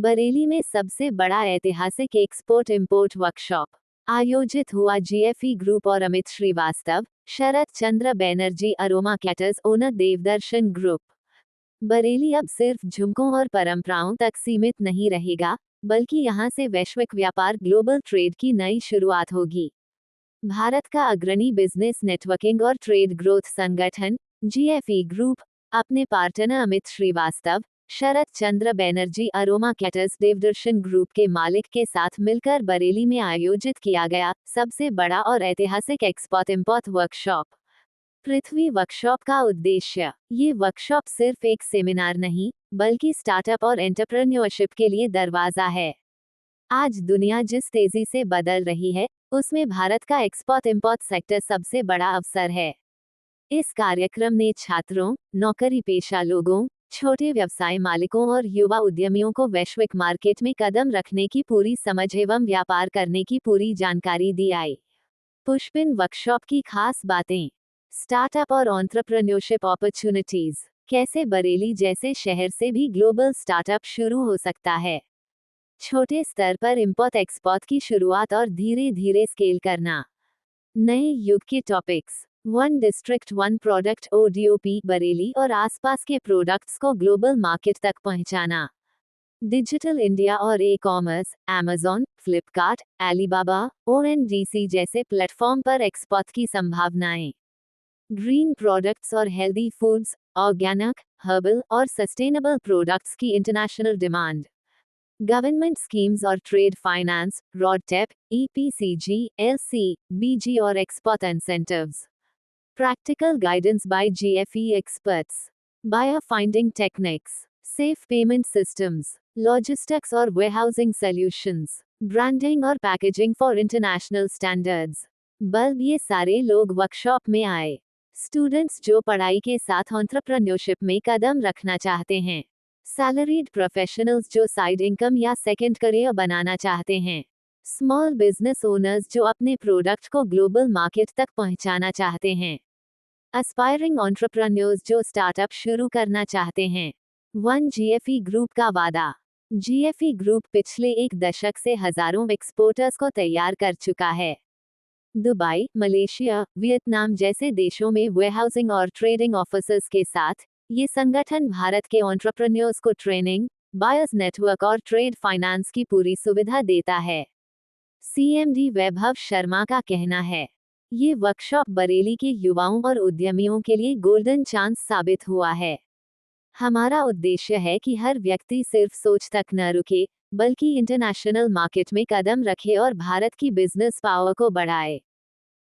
बरेली में सबसे बड़ा ऐतिहासिक एक्सपोर्ट इंपोर्ट वर्कशॉप आयोजित हुआ। जीएफई ग्रुप और अमित श्रीवास्तव, शरद चंद्र बैनर्जी अरोमा कैटर्स ओनर देवदर्शन ग्रुप। बरेली अब सिर्फ झुमकों और परंपराओं तक सीमित नहीं रहेगा, बल्कि यहां से वैश्विक व्यापार ग्लोबल ट्रेड की नई शुरुआत होगी। भारत का अग्रणी बिजनेस नेटवर्किंग और ट्रेड ग्रोथ संगठन जीएफई ग्रुप अपने पार्टनर अमित श्रीवास्तव, शरद चंद्र बैनर्जी अरोमा कैटर्स देवदर्शन ग्रुप के मालिक के साथ मिलकर बरेली में आयोजित किया गया सबसे बड़ा और ऐतिहासिक एक्सपोर्ट इंपोर्ट वर्कशॉप। पृथ्वी वर्कशॉप का उद्देश्य। ये वर्कशॉप सिर्फ एक सेमिनार नहीं, बल्कि स्टार्टअप और एंटरप्रेन्योरशिप के लिए दरवाजा है। आज दुनिया जिस तेजी से बदल रही है, उसमें भारत का एक्सपोर्ट इंपोर्ट सेक्टर सबसे बड़ा अवसर है। इस कार्यक्रम ने छात्रों, नौकरी पेशा लोगों, छोटे व्यवसाय मालिकों और युवा उद्यमियों को वैश्विक मार्केट में कदम रखने की पूरी समझ एवं व्यापार करने की पूरी जानकारी दी आई। पुष्पिन वर्कशॉप की खास बातें। स्टार्टअप और एंटरप्रेन्योरशिप अपॉर्चुनिटीज। कैसे बरेली जैसे शहर से भी ग्लोबल स्टार्टअप शुरू हो सकता है। छोटे स्तर पर इंपोर्ट एक्सपोर्ट की शुरुआत और धीरे धीरे स्केल करना। नए युग के topics. One district one product ODOP Bareilly और आसपास के प्रोडक्ट्स को ग्लोबल मार्केट तक पहुंचाना। डिजिटल इंडिया और e commerce, Amazon, Flipkart, Alibaba, ONDC जैसे प्लेटफॉर्म पर एक्सपोर्ट की संभावनाएं। ग्रीन प्रोडक्ट्स और हेल्दी फूड्स, ऑर्गेनिक, हर्बल और सस्टेनेबल प्रोडक्ट्स की इंटरनेशनल डिमांड। गवर्नमेंट स्कीम्स और trade finance, RoDTEP, EPCG, LC, BG और export incentives. Practical guidance by GFE experts. Buyer finding techniques, safe payment systems, logistics और warehousing solutions, branding और packaging for international standards. बल्ब ये सारे लोग workshop में आए। स्टूडेंट्स जो पढ़ाई के साथ एंटरप्रेन्योरशिप में कदम रखना चाहते हैं। सैलरीड प्रोफेशनल्स जो साइड इनकम या सेकंड करियर बनाना चाहते हैं। स्मॉल बिजनेस ओनर्स जो अपने प्रोडक्ट को ग्लोबल मार्केट तक पहुंचाना चाहते हैं। एस्पायरिंग एंटरप्रेन्योर्स जो स्टार्टअप शुरू करना चाहते हैं। वन जीएफई ग्रुप का वादा। जीएफई ग्रुप पिछले एक दशक से हजारों एक्सपोर्टर्स को तैयार कर चुका है। दुबई, मलेशिया, वियतनाम जैसे देशों में वेयरहाउसिंग और ट्रेडिंग ऑफिसर्स के साथ ये संगठन भारत के एंटरप्रेन्योर्स को ट्रेनिंग, बायर्स नेटवर्क और ट्रेड फाइनेंस की पूरी सुविधा देता है। सीएमडी वैभव शर्मा का कहना है, ये वर्कशॉप बरेली के युवाओं और उद्यमियों के लिए गोल्डन चांस साबित हुआ है। हमारा उद्देश्य है कि हर व्यक्ति सिर्फ सोच तक न रुके, बल्कि इंटरनेशनल मार्केट में कदम रखे और भारत की बिजनेस पावर को बढ़ाए।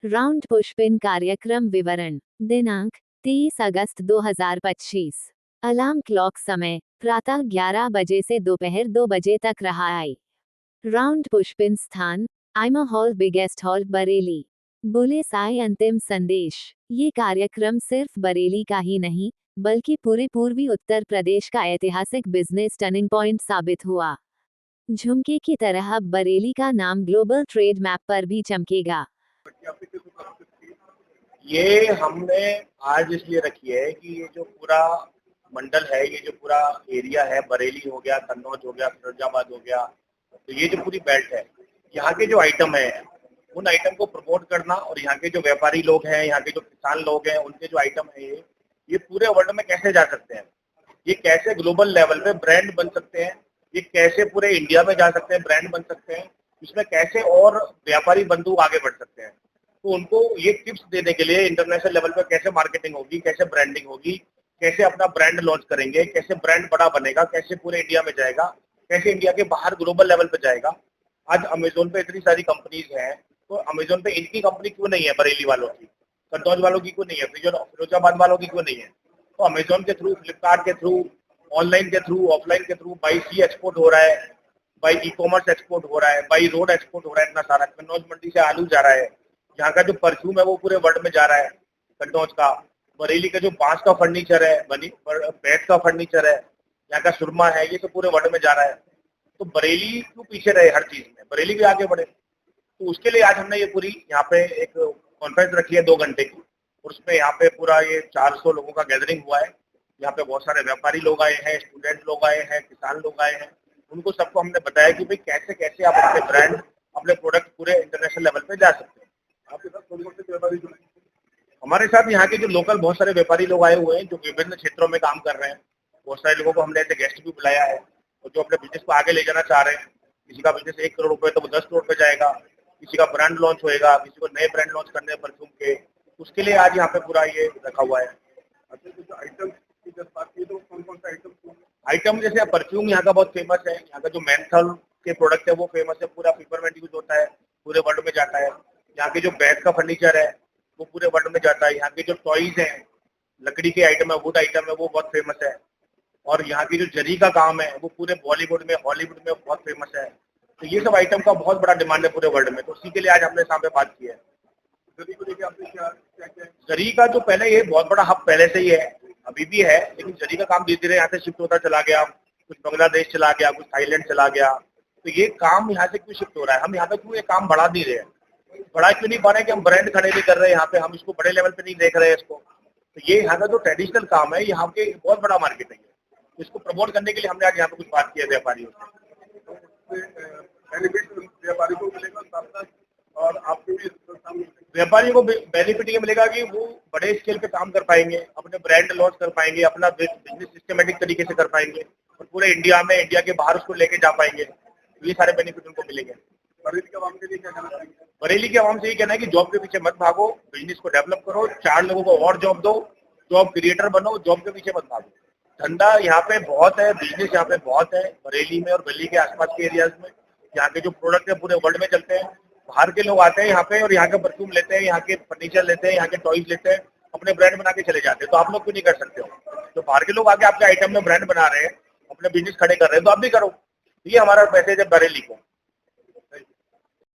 राउंड पुष्पिन कार्यक्रम विवरण। दिनांक 23 अगस्त 2025। अलार्म क्लॉक समय प्रातः 11 बजे से दोपहर 2 बजे तक रहा आई। राउंड पुष्पिन स्थान आइमा हॉल बिगेस्ट हॉल बरेली। बोले साई अंतिम संदेश। ये कार्यक्रम सिर्फ बरेली का ही नहीं, बल्कि पूरे पूर्वी उत्तर प्रदेश का ऐतिहासिक बिजनेस टर्निंग पॉइंट साबित हुआ। झुमके की तरह अब बरेली का नाम ग्लोबल ट्रेड मैप पर भी चमकेगा। ये हमने आज इसलिए रखी है कि ये जो पूरा मंडल है, ये जो पूरा एरिया है, बरेली हो गया, कन्नौज हो गया, फिरोजाबाद हो गया, तो ये जो पूरी बेल्ट है, यहाँ के जो आइटम है उन आइटम को प्रमोट करना और यहाँ के जो व्यापारी लोग हैं, यहाँ के जो किसान लोग हैं, उनके जो आइटम है ये पूरे वर्ल्ड में कैसे जा सकते हैं, ये कैसे ग्लोबल लेवल पे ब्रांड बन सकते हैं, ये कैसे पूरे इंडिया में जा सकते हैं, ब्रांड बन सकते हैं, इसमें कैसे और व्यापारी बंधु आगे बढ़ सकते हैं। तो उनको ये टिप्स देने के लिए इंटरनेशनल लेवल पे कैसे मार्केटिंग होगी, कैसे ब्रांडिंग होगी, कैसे अपना ब्रांड लॉन्च करेंगे, कैसे ब्रांड बड़ा बनेगा, कैसे पूरे इंडिया में जाएगा, कैसे इंडिया के बाहर ग्लोबल लेवल पे जाएगा। आज अमेजोन पे इतनी सारी कंपनीज हैं, तो अमेजोन पे इनकी कंपनी क्यों नहीं है, बरेली वालों की, कन्नौज वालों की क्यों नहीं है, फिरोजाबाद वालों की क्यों नहीं है। तो अमेजोन के थ्रू, फ्लिपकार्ट के थ्रू, ऑनलाइन के थ्रू, ऑफलाइन के थ्रू, बाई सी एक्सपोर्ट हो रहा है, बाई ई कॉमर्स एक्सपोर्ट हो रहा है, बाई रोड एक्सपोर्ट हो रहा है। इतना सारा कन्नौज मंडी से आलू जा रहा है, यहाँ का जो परफ्यूम है वो पूरे वर्ल्ड में जा रहा है कन्नौज का। बरेली का जो बांस का फर्नीचर है, बैट का फर्नीचर है, यहाँ का सुरमा है, ये तो पूरे वर्ल्ड में जा रहा है। तो बरेली क्यों पीछे रहे हर चीज में, बरेली भी आगे बढ़े। तो उसके लिए आज हमने ये पूरी यहाँ पे एक कॉन्फ्रेंस रखी है 2 घंटे की, और उसमें यहाँ पे पूरा ये 400 लोगों का गैदरिंग हुआ है। यहाँ पे बहुत सारे व्यापारी लोग आए हैं, स्टूडेंट लोग आए हैं, किसान लोग आए हैं, उनको सबको हमने बताया कि भाई कैसे कैसे आप अपने ब्रांड, अपने प्रोडक्ट पूरे इंटरनेशनल लेवल पे जा सकते हैं। आपके साथ कौन कौन से व्यापारी जुड़े? हमारे साथ यहाँ के जो लोकल बहुत सारे व्यापारी लोग आए हुए हैं जो विभिन्न क्षेत्रों में काम कर रहे हैं। बहुत सारे लोगों को हमने ऐसे गेस्ट भी बुलाया है और जो अपने बिजनेस को आगे ले जाना चाह रहे हैं। किसी का बिजनेस 1 करोड़ रुपए तो वो 10 करोड़ पे जाएगा, किसी का ब्रांड लॉन्च होएगा, किसी को नए ब्रांड लॉन्च करने हैं परफ्यूम के, उसके लिए आज यहाँ पे पूरा ये रखा हुआ है। अच्छा, तो आइटम की जब बात की तो कौन कौन सा आइटम जैसे परफ्यूम यहाँ का बहुत फेमस है। यहाँ का जो मेंथल के प्रोडक्ट है वो फेमस है, पूरा पेपरमेंट यूज होता है, पूरे वर्ल्ड में जाता है। यहाँ के जो बेड का फर्नीचर है वो पूरे वर्ल्ड में जाता है। यहाँ के जो टॉयज हैं, लकड़ी के आइटम है, वुड आइटम है, वो बहुत फेमस है। और यहाँ की जो जरी का काम है वो पूरे बॉलीवुड में, हॉलीवुड में बहुत फेमस है। तो ये सब आइटम का बहुत बड़ा डिमांड है पूरे वर्ल्ड में, तो उसी के लिए आज हमने सामने बात की है। जरी को लेकर आपने क्या क्या? जरी का जो पहले ये बहुत बड़ा हब पहले से ही है, अभी भी है, लेकिन जरी का काम धीरे धीरे यहाँ से शिफ्ट होता चला गया। कुछ बांग्लादेश चला गया, कुछ थाईलैंड चला गया। तो ये काम यहाँ से क्यों शिफ्ट हो रहा है? हम यहाँ पे क्यों ये काम बढ़ा नहीं रहे हैं? बढ़ा क्यों नहीं पा रहे कि हम ब्रांड खड़े नहीं कर रहे हैं यहाँ पे, हम इसको बड़े लेवल पे नहीं देख रहे हैं इसको। तो ये यहाँ का जो ट्रेडिशनल काम है, यहाँ के बहुत बड़ा मार्केट है, तो इसको प्रमोट करने के लिए हमने आज यहाँ पे कुछ बात की है व्यापारियों से। व्यापारी को मिलेगा साथ साथ और आपको भी व्यापारियों को बेनिफिट ये मिलेगा कि वो बड़े स्केल पे काम कर पाएंगे, अपने ब्रांड लॉन्च कर पाएंगे, अपना बिजनेस सिस्टमेटिक तरीके से कर पाएंगे और पूरे इंडिया में, इंडिया के बाहर उसको लेके जा पाएंगे। तो ये सारे बेनिफिट उनको मिलेंगे। बरेली के आवाम के लिए क्या कहना चाहिए? बरेली के आवाम से ये कहना है कि जॉब के पीछे मत भागो, बिजनेस को डेवलप करो, 4 लोगों को और जॉब दो, जॉब क्रिएटर बनो, जॉब के पीछे मत भागो। धंधा यहाँ पे बहुत है, बिजनेस यहाँ पे बहुत है, बरेली में और दिल्ली के आसपास के एरियाज में। यहाँ के जो प्रोडक्ट है पूरे वर्ल्ड में चलते हैं। बाहर के लोग आते हैं यहाँ पे और यहाँ का परफ्यूम लेते हैं, यहाँ के फर्नीचर लेते हैं, यहाँ के टॉयज लेते हैं, अपने ब्रांड बना के चले जाते हैं। तो आप लोग क्यों नहीं कर सकते हो? तो बाहर के लोग आके आपके आइटम में ब्रांड बना रहे हैं, अपने बिजनेस खड़े कर रहे हैं, तो आप भी करो। ये हमारा मैसेज है बरेली को।